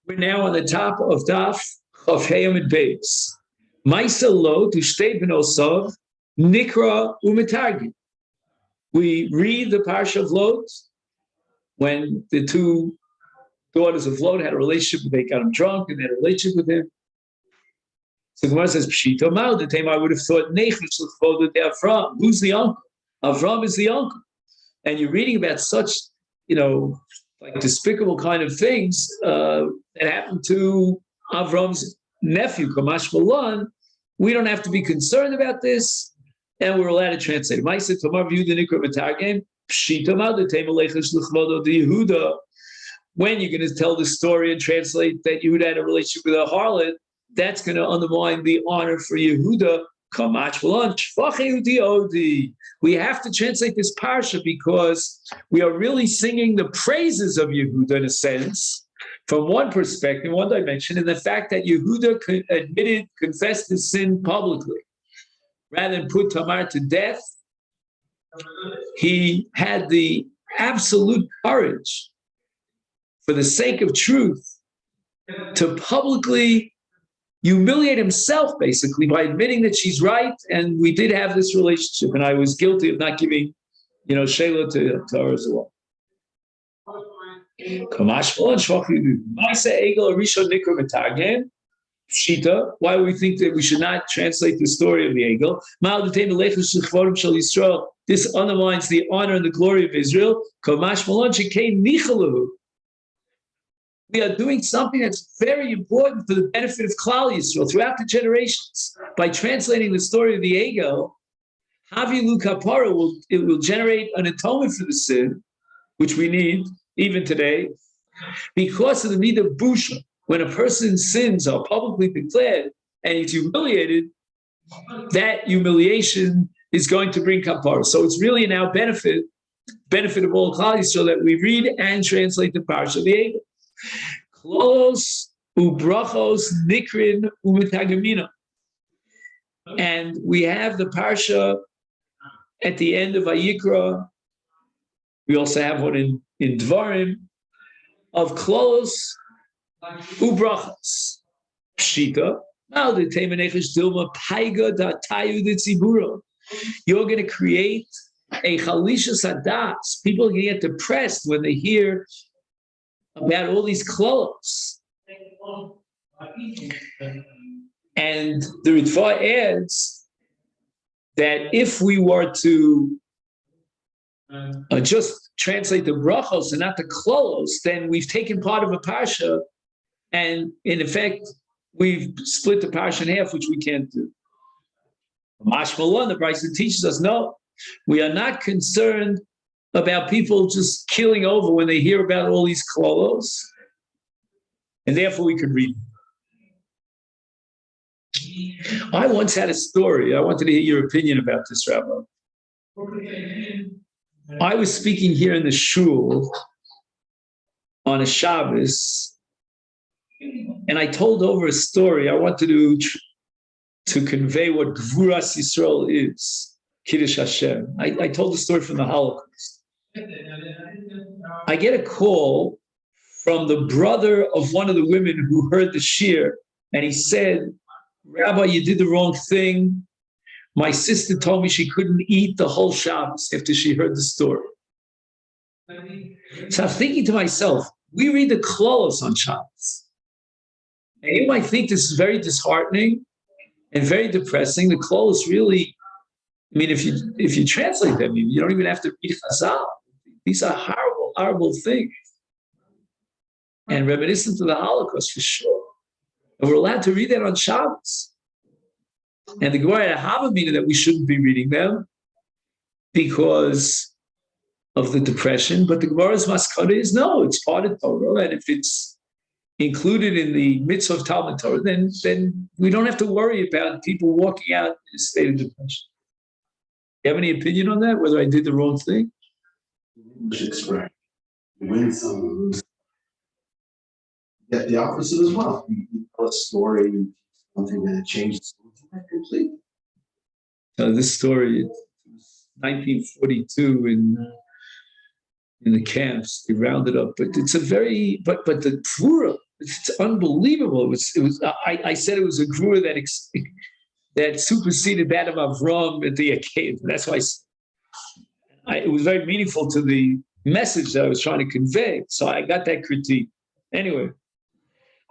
We're now on the top of Daf of Hayamid Beis. Maisa lo to shtei b'nosov nikra umetargi. We read the parsha of Lot when the two daughters of Lot had a relationship. They got him drunk and they had a relationship with him. So Gemara says, Pshito Mal, the time I would have thought, Nechish l'chvodo de Avram. Who's the uncle? Avram is the uncle. And you're reading about such, like despicable kind of things that happened to Avram's nephew, Kamash Malan. We don't have to be concerned about this, and we're allowed to translate. Ma'aseh Tomar view the Nikra B'Targem, Pshito Mal, the time Nechish l'chvodo de Yehuda. When you're going to tell the story and translate that Yehuda had a relationship with a harlot, that's going to undermine the honor for Yehuda. We have to translate this parsha because we are really singing the praises of Yehuda in a sense, from one perspective, one dimension, and the fact that Yehuda confessed his sin publicly. Rather than put Tamar to death, he had the absolute courage, for the sake of truth, to publicly humiliate himself, basically, by admitting that she's right, and we did have this relationship, and I was guilty of not giving, Sheila to her as well. Shita, why would we think that we should not translate the story of the Egel? This undermines the honor and the glory of Israel. We are doing something that's very important for the benefit of Klal Yisrael throughout the generations. By translating the story of the Egel, Havilu Kapara will generate an atonement for the sin, which we need even today, because of the need of Busha. When a person's sins are publicly declared and he's humiliated, that humiliation is going to bring Kapara. So it's really in our benefit of all Klal Yisrael that we read and translate the parsha of the Egel. Klolos ubrachos nikrin umetagamina. And we have the parsha at the end of Vayikra. We also have one in Dvarim of klolos ubrachos. Pshita. You're going to create a chalisha sadas. People are going to get depressed when they hear about all these klolos. And the Ritva adds that if we were to just translate the brachos and not the klolos, then we've taken part of a parsha, and in effect, we've split the parsha in half, which we can't do. Mashmalon, the Bryson teaches us, no, we are not concerned about people just killing over when they hear about all these klolos, and therefore we could read them. I once had a story. I wanted to hear your opinion about this, Rabbi. I was speaking here in the shul on a Shabbos, and I told over a story. I wanted to convey what Gvuras Yisrael is, Kiddush Hashem. I told the story from the Holocaust. I get a call from the brother of one of the women who heard the shir, and he said, Rabbi, you did the wrong thing. My sister told me she couldn't eat the whole Shabbos after she heard the story. So I'm thinking to myself, we read the klolos on Shabbos. And you might think this is very disheartening and very depressing. The klolos really, if you translate them, you don't even have to read Chazal. These are horrible, horrible things. And reminiscent of the Holocaust, for sure. And we're allowed to read that on Shabbos. And the Gemara have a meaning that we shouldn't be reading them because of the depression. But the Gemara's maskana is no, it's part of Torah. And if it's included in the mitzvah of Talmud Torah, then we don't have to worry about people walking out in a state of depression. You have any opinion on that, whether I did the wrong thing? Win some, lose. Get the opposite as well. You tell a story, something that changes completely. This story, 1942 in in the camps. They rounded up, but it's a very but the Gvura, it's unbelievable. It was. I said it was a Gvura that superseded that of Avram at the cave. That's why it was very meaningful to the message that I was trying to convey. So I got that critique. Anyway,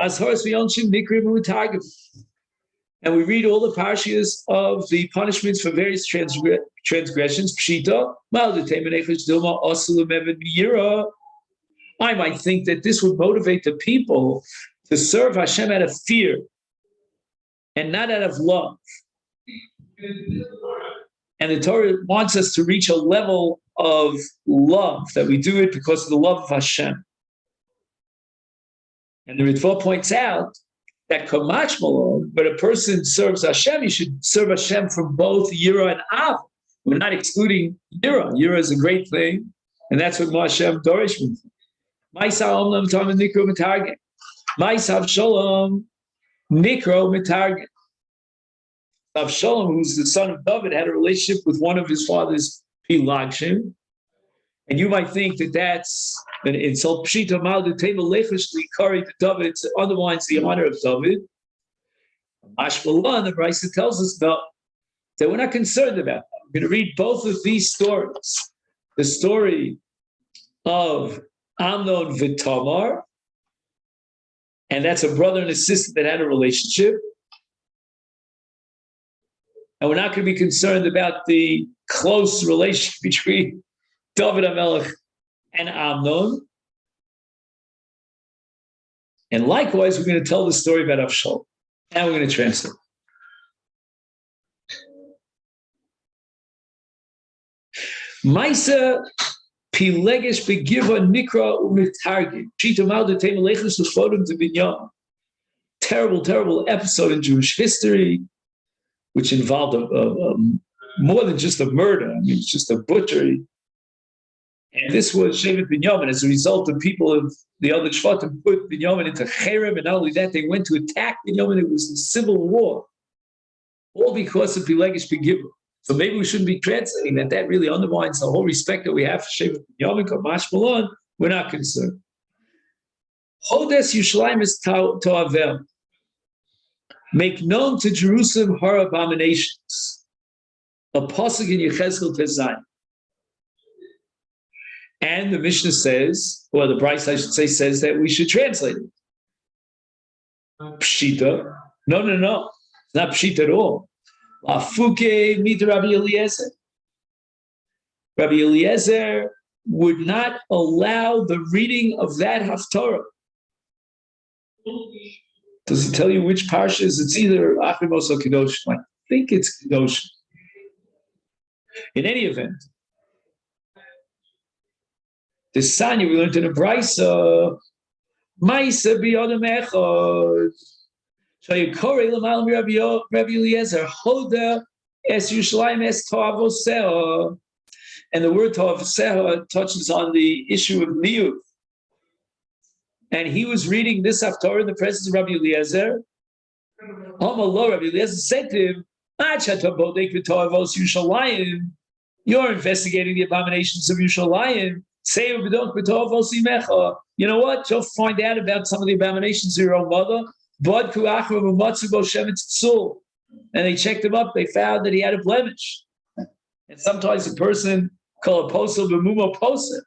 as far as we onshim nikrim u'targim, and we read all the parshas of the punishments for various transgressions. Pshita, I might think that this would motivate the people to serve Hashem out of fear and not out of love. And the Torah wants us to reach a level of love, that we do it because of the love of Hashem. And the Ritva points out that Kamach Malon, when a person serves Hashem, he should serve Hashem from both Yira and Av. We're not excluding Yira. Yira is a great thing, and that's what Hashem Dorish means. Ma'asav Omlam Tam Nikro Mitargen. Ma'asav Shalom Nikro Mitargen. Avshalom, who's the son of David, had a relationship with one of his father's Pilagshim. And you might think that that's an insult. Pshita Maldu Tema Lechishli Kari to David, it undermines the honor of David. Ashmalan, the Brisa tells us that we're not concerned about that. We're going to read both of these stories. The story of Amnon V'Tamar, and that's a brother and a sister that had a relationship. And we're not going to be concerned about the close relationship between David HaMelech and Amnon. And likewise, we're going to tell the story about Avshalom. And we're going to translate. Maisa Pilegesh Begiva Nikra Umitargi. Shita Malda Tema Lechus Ufodum to Binyan. Terrible, terrible episode in Jewish history, which involved more than just a murder. I mean, it's just a butchery. And this was Shevet Binyamin. As a result, the people of the other Shvatim put Binyamin into Cherem, and not only that, they went to attack Binyamin. It was a civil war, all because of Pilegesh Begibur. So maybe we shouldn't be translating that. That really undermines the whole respect that we have for Shevet Binyamin. Kamash Malon, we're not concerned. Hodes Yushalayim is Toavel. Make known to Jerusalem her abominations. A pasuk in Yechezkel Tezayin. And the Mishnah says, or the Brisa, I should say, says that we should translate it. Pshita. No. It's not Pshita at all. Afuke mit Rabbi Eliezer. Rabbi Eliezer would not allow the reading of that Haftarah. Does he tell you which parshas? It's either Achrimos or Kedoshim. I think it's Kedoshim. In any event, the Sanya we learned in the Brisa, Maisa biyodem echad. Shayikore l'malam Rabbi Eliezer Hoda es Yushalayim es to'avoseha. And the word to'avoseha touches on the issue of niyut. And he was reading this Haftarah in the presence of Rabbi Eliezer. Rabbi Eliezer said to him, you're investigating the abominations of Yushalayim. You know what? You'll find out about some of the abominations of your own mother. And they checked him up. They found that he had a blemish. And sometimes a person called a posel b'mumo posel.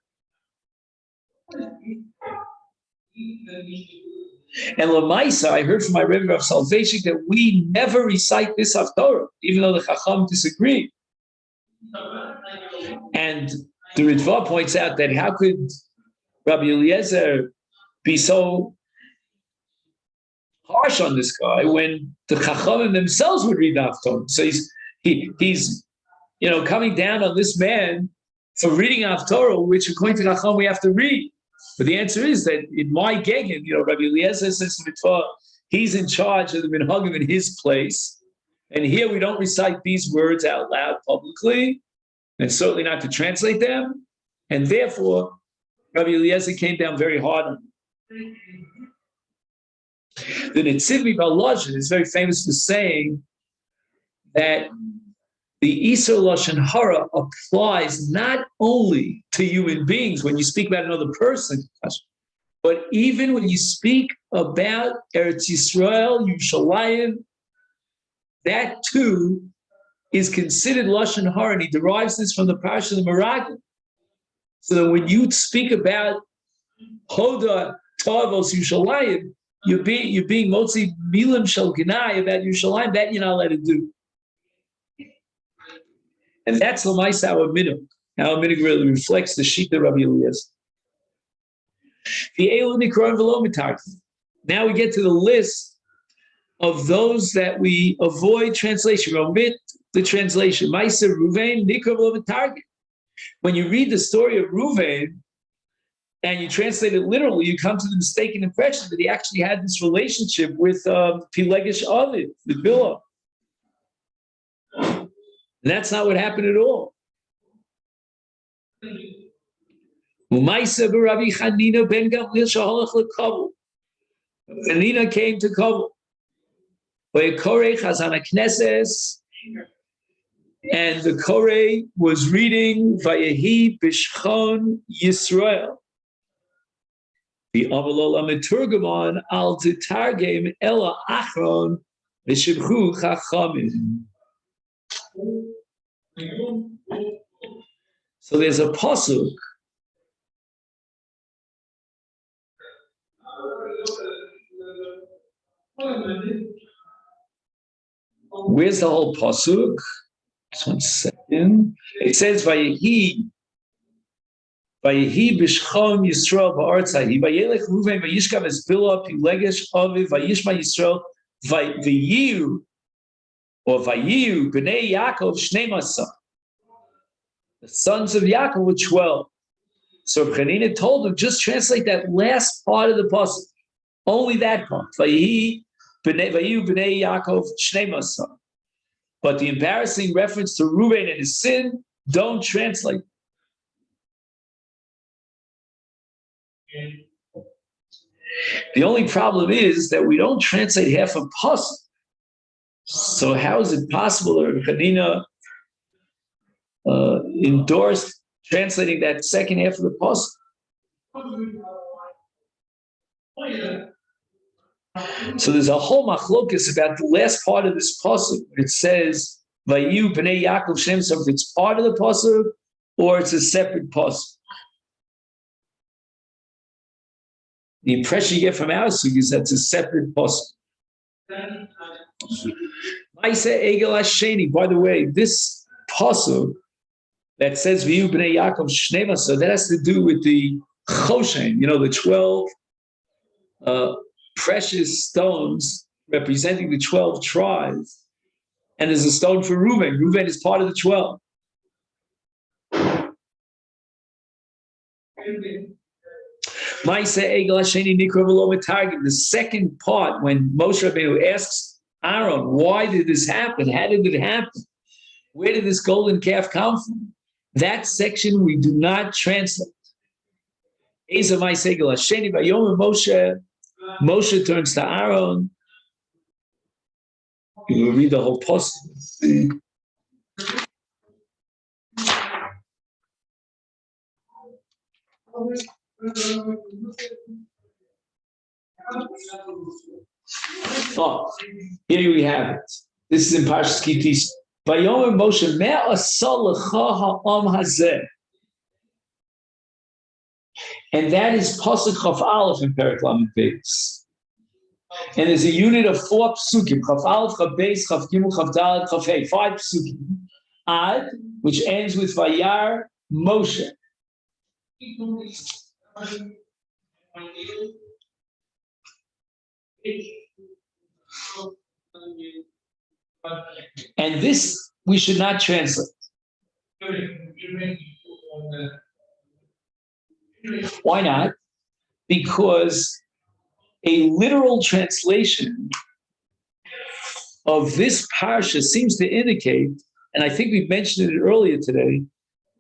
And Lamaisa, I heard from my Rebbe of Salvation that we never recite this Haftarah, even though the Chacham disagree. And the Ritva points out that how could Rabbi Eliezer be so harsh on this guy when the Chachamim themselves would read the Haftarah? So he's coming down on this man for reading Haftarah, which according to Chacham we have to read. But the answer is that in my Gegen, Rabbi Eliezer says to Mitzvah, he's in charge of the Minhagim in his place. And here we don't recite these words out loud publicly, and certainly not to translate them. And therefore, Rabbi Eliezer came down very hard on him. The Netziv Balazhin is very famous for saying that the Isur Lashon Hara applies not only to human beings when you speak about another person, but even when you speak about Eretz Yisrael, Yerushalayim, that too is considered Lashon Hara, and he derives this from the Parsha of the Meraglim. So that when you speak about Hoda Tavos Yerushalayim, you're being mostly milim shel gnai about Yerushalayim, that you're not allowed to do. And that's l'maisa our minhag. Our minhag really reflects the Shita Rabbi Eliezer. Now we get to the list of those that we avoid translation, we omit the translation. Maisa Ruvain Nikra v'lo mitargim. When you read the story of Ruvain and you translate it literally, you come to the mistaken impression that he actually had this relationship with Pilegish Aviv, with Bilah. And that's not what happened at all. Umaysa b'Rabbi Chanina ben Gamliel shehalach lekabel. Chanina came to Kabul. Vayikore Chazan HaKnesses, and the Koreh was reading Vayehi Bishchon Yisrael. The Avalol HaMeturgamon al Titargem Ela Achron V'Shibchu Chachamim. So there's a pasuk. Where's the whole pasuk? Just 1 second. It says, "Vayehi b'shchom Yisrael ba'artzai. Vayelech Ruven vayishkav es Bilah Pilegesh Aviv vayishma Yisrael vayiyu b'nei Yaakov shnei masa." The sons of Yaakov were 12. So Chanina told him, just translate that last part of the pasuk, only that part. Vayiyu b'nei Yaakov shnei masa. But the embarrassing reference to Reuben and his sin, don't translate. The only problem is that we don't translate half a pasuk. So how is it possible that Chanina endorsed translating that second half of the pasuk? So there's a whole machlokus about the last part of this pasuk. It says Vayu b'nei Yaakov Shem. So if it's part of the pasuk or it's a separate pasuk. The impression you get from our sugya is that it's a separate pasuk. By the way, this pasuk that says Vayu b'nei Yaakov Shnei, so that has to do with the Choshen, the 12 precious stones representing the 12 tribes. And there's a stone for Reuben. Reuben is part of the 12. The second part, when Moshe Rabbeinu asks Aaron, why did this happen? How did it happen? Where did this golden calf come from? That section we do not translate. Moshe turns to Aaron. You will read the whole post. Oh, here we have it. This is in Parshas Kitis. Vayomer Moshe me'asa lecha ha'am hazeh. And that is Pasuk Chaf Aleph in Perek Lamed Beis. And there's a unit of 4 psukim: Chaf Aleph, Chaf Beis, Chaf Gimel, Chaf Dalet, Chaf Hey. 5 psukim. Ad, which ends with Vayar Moshe. And this we should not translate. Why not? Because a literal translation of this parsha seems to indicate, and I think we mentioned it earlier today,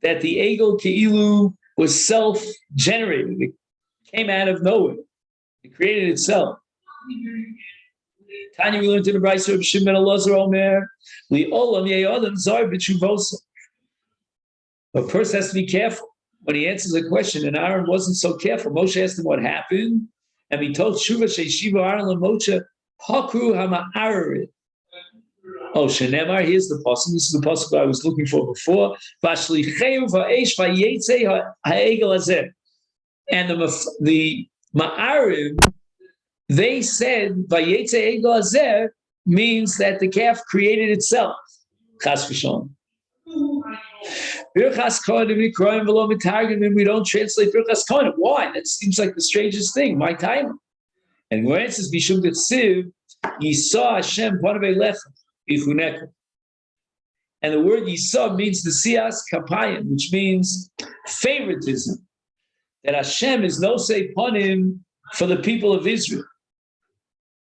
that the Egel Keilu was self-generated. It came out of nowhere. It created itself. Tanya, we learned in the Brayso of Shimon Elazar Omer, Li Olam Ye'odam Zar B'Tshuvosa. A person has to be careful when he answers a question, and Aaron wasn't so careful. Moshe asked him what happened, and he told Shuva Sheishiva Aaron LaMoshe, Hakru Hama'arid. Oh, Shenemar, here's the pasuk. This is the pasuk I was looking for before. And the Ma'arim, they said, Vayetze Egel Hazeh means that the calf created itself. Chas v'shalom. Birchas Kohanim Nikroim v'lo mitargim, we don't translate Birchas Kohanim. Why? That seems like the strangest thing. My time. And where it says Bishum D'Tziv, Yisa Hashem Panavei Lechem Ichunecha. And the word Yisa means the Siyas Kapayim, which means favoritism. That Hashem is no say Panim for the people of Israel.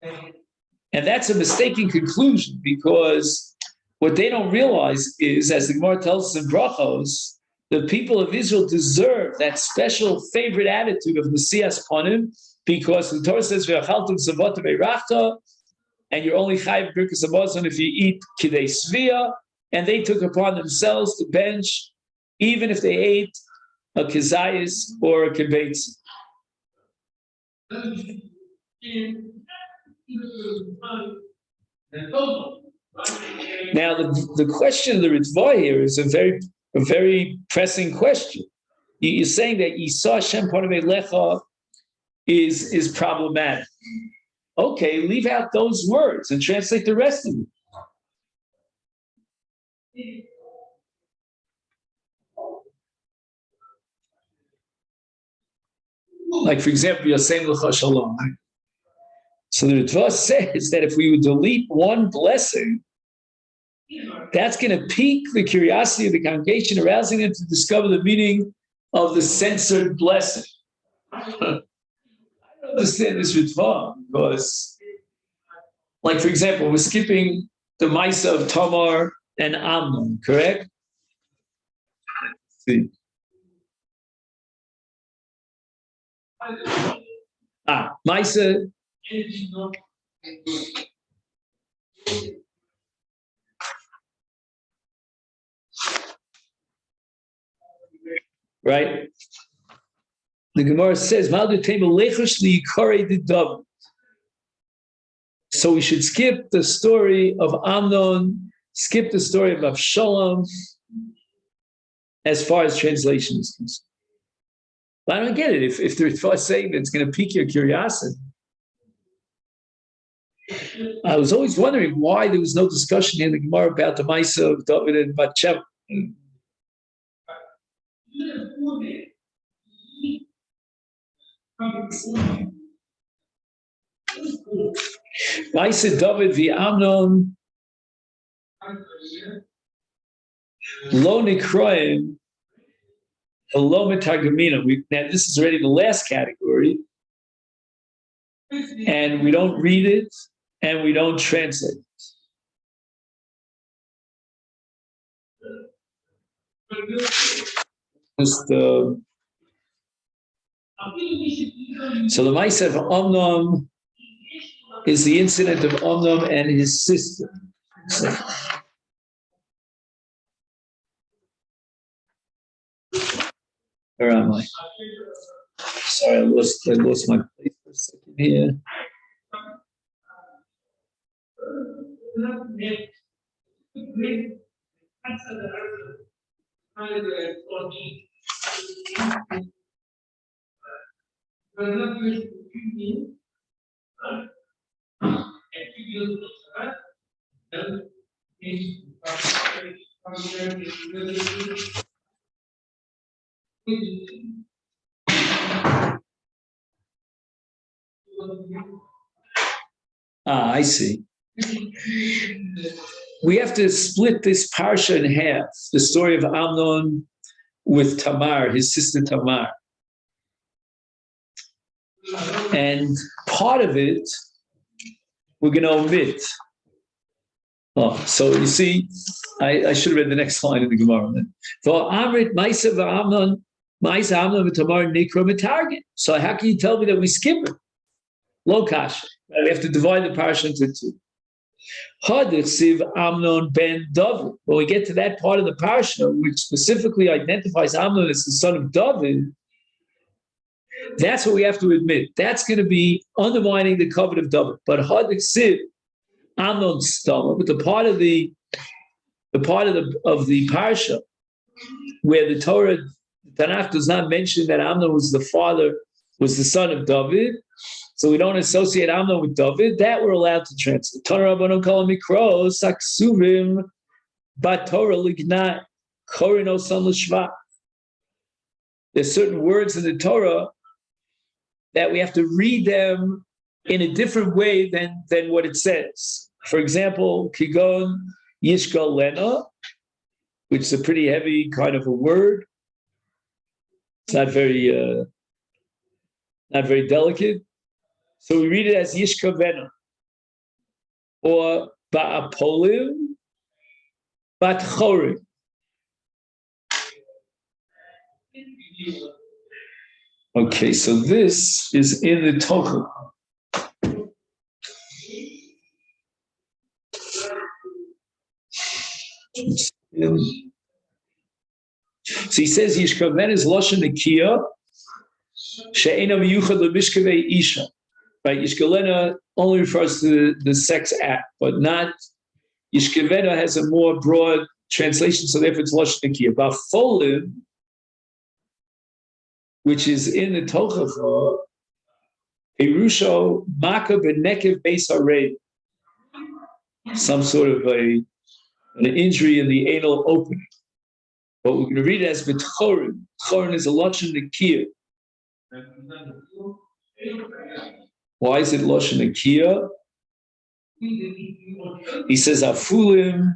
And that's a mistaken conclusion, because what they don't realize is, as the Gemara tells us in Brachos, the people of Israel deserve that special favorite attitude of Mesias Panim, because the Torah says, "V'achaltum savot beirachta," and you're only chayiv birkas hamazon if you eat kidei svia, and they took upon themselves to bench, even if they ate a kizayis or a kibbutz. Now, the question of the Ritva here is a very pressing question. You're saying that Yisa Hashem Panavei Lecha is problematic. Okay, leave out those words and translate the rest of it. Like, for example, you're saying L'cha Shalom. So the Ritva says that if we would delete one blessing, that's going to pique the curiosity of the congregation, arousing them to discover the meaning of the censored blessing. I don't understand this Ritva, because, like, for example, we're skipping the Maisa of Tamar and Amnon, correct? Let's see. Maisa. Right? The Gemara says, so we should skip the story of Amnon, skip the story of Avshalom, as far as translation is concerned. But I don't get it. If the Ritva is saying that it's going to pique your curiosity, I was always wondering why there was no discussion in the Gemara about the Maisa of David and Bathsheba. Maisa David v'Amnon lo nikroim lo metagamina. Now this is already the last category, and we don't read it and we don't translate it. So the Maisa of Amnon is the incident of Amnon and his sister. So, where am I? Sorry, I lost my place for a second here. I see. We have to split this parsha in half, the story of Amnon with Tamar, his sister Tamar. And part of it, we're going to omit. Oh, so you see, I should have read the next line in the Gemara. So how can you tell me that we skip it? Lo kasha. We have to divide the parsha into two. Hadichsiv Amnon ben David. When we get to that part of the parsha, which specifically identifies Amnon as the son of David, that's what we have to admit. That's going to be undermining the covenant of David. But Hadichsiv Amnon Stama, but the part of the parsha where the Torah, the Tanakh does not mention that Amnon was the son of David, so we don't associate Amnon with David, that we're allowed to translate. Torah Rabbanon Kol Mikro Saksuvim Batorah Lignai Korino Son L'Shvat. There's certain words in the Torah that we have to read them in a different way than what it says. For example, Kigon Yishgal Lena, which is a pretty heavy kind of a word. It's not very delicate. So we read it as Yishkavena. Or Ba'apolim Batchorim. Okay, so this is in the Torah. So he says Yishkaven is Lashon Nekiya She'ena Miyuchad L'Mishkavei Isha. Right, Yishkalena only refers to the sex act, but not Yishkavena has a more broad translation, so therefore it's Lashon Nekiya. Bafolim, which is in the Tochacha, Perusho Maka B'Nekev Beis Harei, some sort of an injury in the anal opening. But we're going to read it as B'Tchorin. Tchorin is a Lashon Nekiya. Why is it Lashon Nekiya? He says Afolim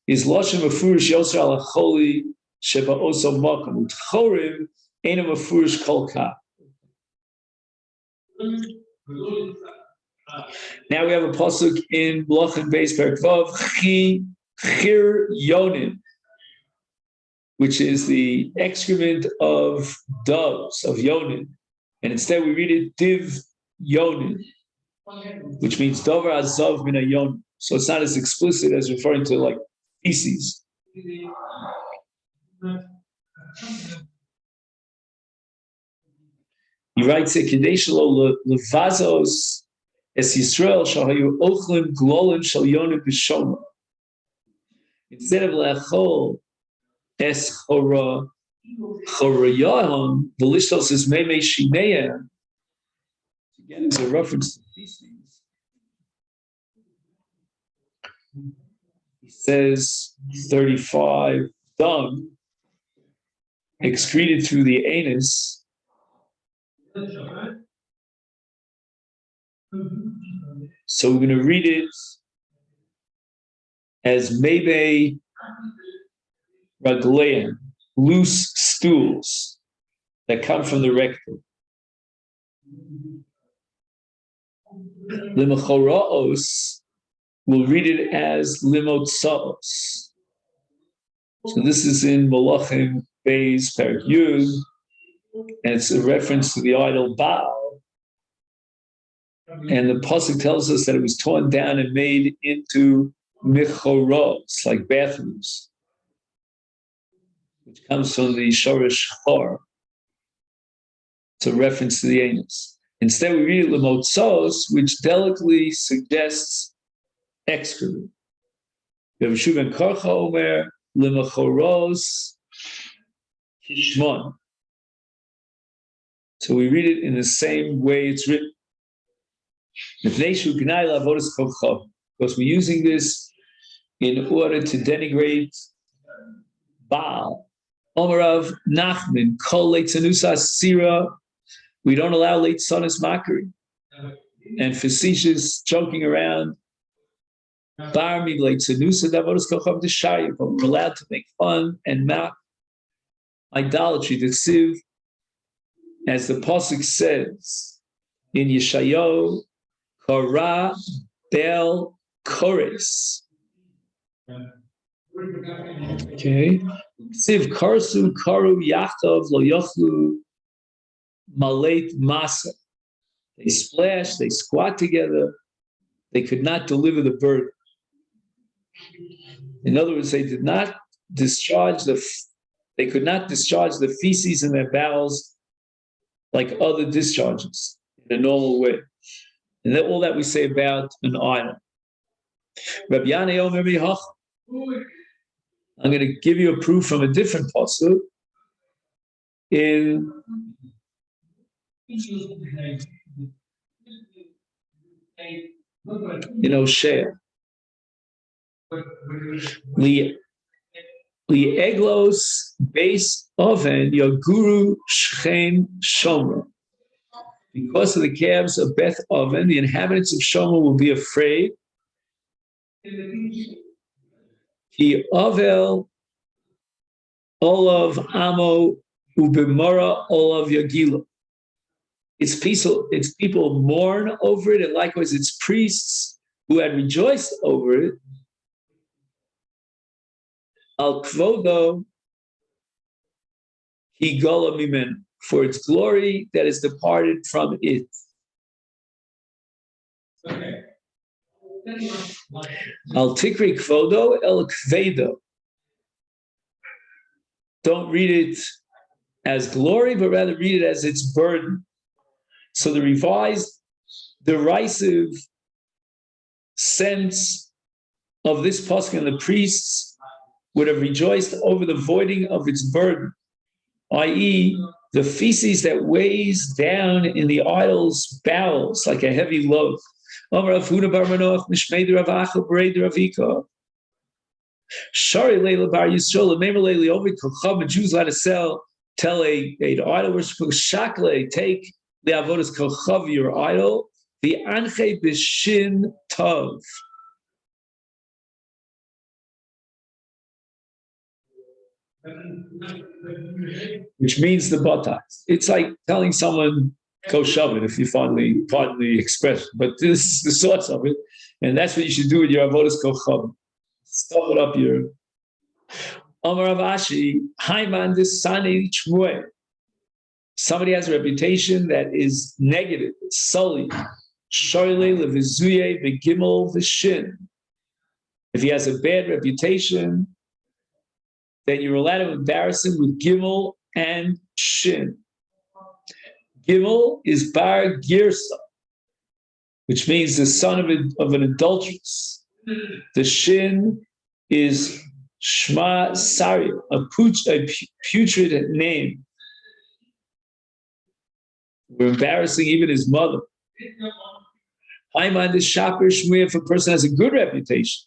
is Lashon Mefurish Yosra Al Choli Sheba Oso Makam. Tchorim Eina Mefurish Kol Ka. Now we have a pasuk in Blochin Beis Perek Vav Chir Yonim, which is the excrement of doves, of Yonim. And instead we read it Div Yonim, which means Dover Azav Min Yonim. So it's not as explicit as referring to like feces. He writes a Kadesh Lo Levazos Es Yisrael Shahayu Ochlim Glolim Shal Yonim B'Shoma. Instead of Le'achol Es Chora Chorayahon, the Lishtos is Meme Shineya. Again, it's a reference to feces. He says 35 dung excreted through the anus. So we're going to read it as Mebe Ragleim, loose stools that come from the rectum. Limachoraos, we'll read it as Limotsaos. So this is in Malachim Beis Perek Yud, and it's a reference to the idol Baal. And the pasuk tells us that it was torn down and made into michoros, like bathrooms, which comes from the shorish chor. It's a reference to the anus. Instead, we read it lemotzos, which delicately suggests excrement. We have Shuven Karcha Omer lemochoros kishmon. So we read it in the same way it's written. Because we're using this in order to denigrate Baal. Omarav Nachman, Kol Leitzanusa Sira. We don't allow Leitzanas mockery and facetious joking around. Bar mi Leitzanusa Davodas Kochav Deshaya, but we're allowed to make fun and mock idolatry. The Siv, as the pasuk says in Yeshayahu, Korah Bel Kores. Okay. Siv Karsu Karu Yachav Lo Yochlu Maleit Masa. They splash, they squat together. They could not deliver the burden. In other words, they could not discharge the feces in their bowels like other discharges in a normal way. And that's all that we say about an idol. Rabbi Yanai Omer Mihach. I'm going to give you a proof from a different pasuk in Hosea. Li eglos base oven yaguru shchen shomer. Because of the calves of Beth Oven, the inhabitants of Shomer will be afraid. Ki Ovel Olav Amo Ubimora Olav Yagila. Its people mourn over it, and likewise its priests who had rejoiced over it. Al Kvodo Higola Mimen, for its glory that is departed from it. Al Tikri Kvodo El Kvedo. Don't read it as glory, but rather read it as its burden. So the revised, derisive sense of this pasuk and the priests would have rejoiced over the voiding of its burden, i.e., the feces that weighs down in the idol's bowels like a heavy load. Shari Leila Bar Yisrael, remember Leila Ovid Kochav, and Jews let us sell, tell a idol worshiper, Shakle, take the avodas Kochav, your idol, the Anche Bishin Tov. Which means the buttocks. It's like telling someone, go shove it, if you pardon the expression. But this is the source of it. And that's what you should do with your avodas kochav. Stuff it up your Amar Rav Ashi, Haiman Sani Chmue. Somebody has a reputation that is negative, it's sully. Shoyle levizuye begimel v'shin. If he has a bad reputation, then you're allowed to embarrass him with gimel and shin. Gimel is bar girsa, which means the son of an adulteress. The shin is shma sari, a putrid name. We're embarrassing even his mother. Haiman is shaper shmuya if a person has a good reputation.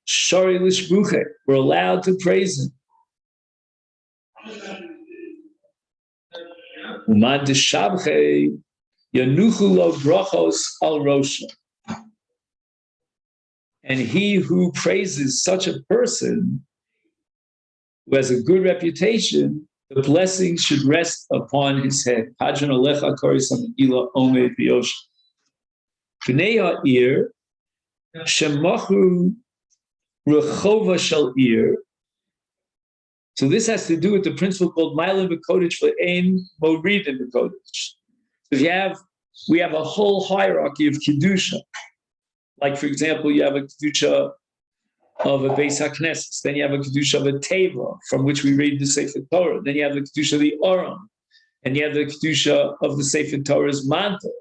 Shari lishbuche, we're allowed to praise him. Uman deshabche yanuchu lo brachos al rosha. And he who praises such a person who has a good reputation, the blessing should rest upon his head. Hadron alecha koris Megilla omed b'yosh. B'nei ha'ir shemachu rechova shel ir. So this has to do with the principle called Mailim B'Kodesh for Ein Moridin B'Kodesh. So we have a whole hierarchy of Kedusha. Like, for example, you have a Kedusha of a Beis HaKnesses. Then you have a Kedusha of a Teva, from which we read the Sefer Torah. Then you have the Kedusha of the Oram. And you have the Kedusha of the Sefer Torah's mantle.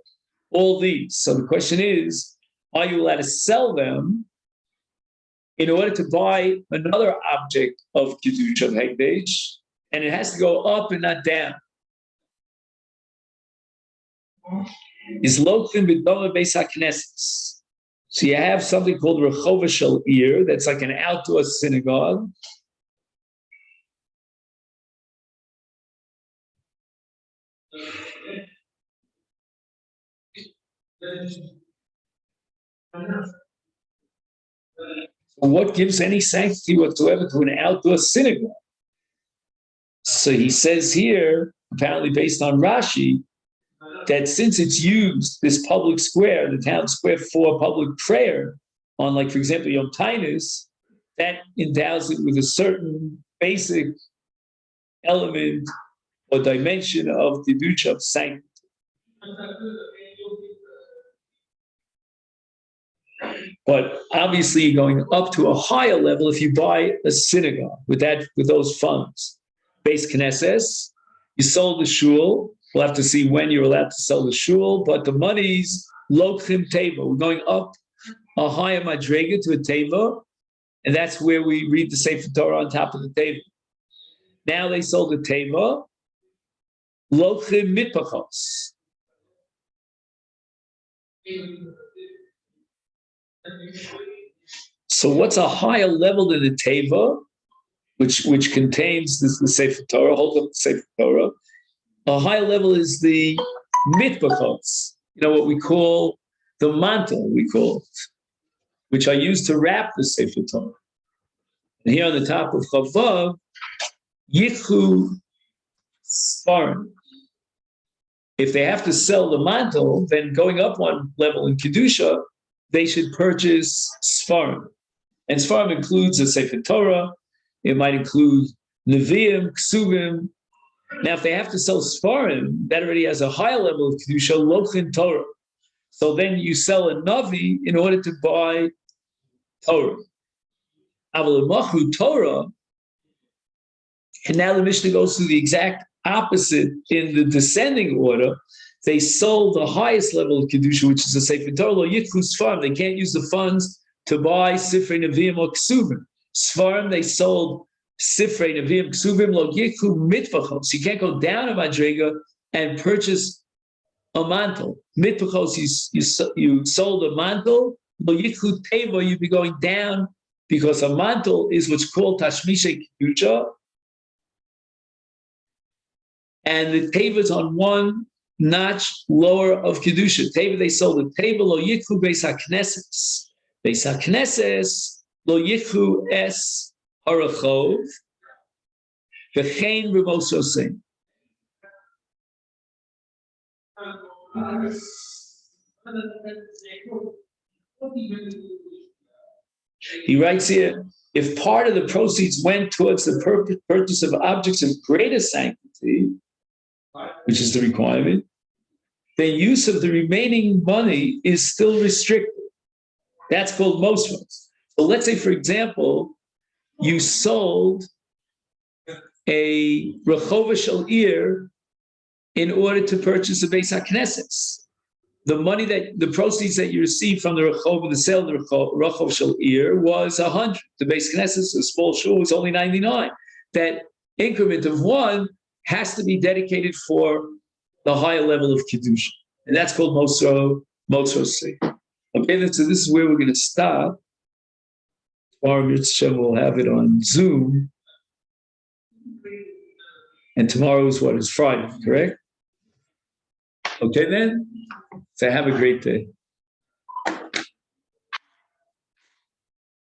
All these. So the question is, are you allowed to sell them in order to buy another object of Kedusha of Hekdesh? And it has to go up and not down. Is Lokim B'Doma Beis HaKnesses. So you have something called Rechova Shel Ir, that's like an outdoor synagogue. So what gives any sanctity whatsoever to an outdoor synagogue? So he says here, apparently based on Rashi, that since it's used, this public square, the town square, for public prayer, on, like, for example, Yom Tainus, that endows it with a certain basic element or dimension of the Kedusha of sanctity. But obviously, you're going up to a higher level if you buy a synagogue with those funds. Base Knesses, you sold the shul. We'll have to see when you're allowed to sell the shul, but the money's lokchim teva. We're going up a higher madrega to a teva, and that's where we read the Sefer Torah on top of the teva. Now they sold the teva, lokchim mitpachos. So what's a higher level than the teva, which contains the Sefer Torah, holds up the Sefer Torah? A higher level is the mitpachos, what we call the mantle, we call it, which are used to wrap the Sefer Torah. And here on the top of Chavav, yichu sfarim. If they have to sell the mantle, then going up one level in Kedusha, they should purchase sfarim. And sfarim includes the Sefer Torah. It might include Nevi'im, Ksuvim. Now, if they have to sell sfarim, that already has a higher level of Kedusha, Lochin Torah. So then you sell a Navi in order to buy Torah. Aval Torah, and now the Mishnah goes through the exact opposite in the descending order. They sold the highest level of Kedusha, which is the Sefer Torah, lo yitchu sfarim. They can't use the funds to buy Sifrei Nevi'im or Ksuvim. Sfarim, they sold Sifrei Nevi'im, Ksuvim, lo yitchu mitpachos. You can't go down a madrega and purchase a mantle. Mitpachos, you sold a mantle, lo yitchu teva, you'd be going down because a mantle is what's called tashmishe Kedusha. And the teva is on one notch lower of Kedusha. Teva, they sold the teva, lo yitchu beis haknesses. Beis haknesses, lo yitchu es harachov, v'chein remos osein. He writes here, if part of the proceeds went towards the purchase of objects of greater sanctity, which is the requirement, then use of the remaining money is still restricted. That's called most funds. So let's say, for example, you sold a Rechova Shel Ir in order to purchase a Beis HaKnesses. The money the proceeds that you received from the Rechova, the sale of the Rechova Shel Ir was 100. The Beis HaKnesses, a small shul, was only 99. That increment of one has to be dedicated for the higher level of Kedusha. And that's called Motzro Se. Okay, so this is where we're going to stop. Tomorrow, Mitzvah, we'll have it on Zoom. And tomorrow is what? It's Friday, correct? Okay then? So have a great day.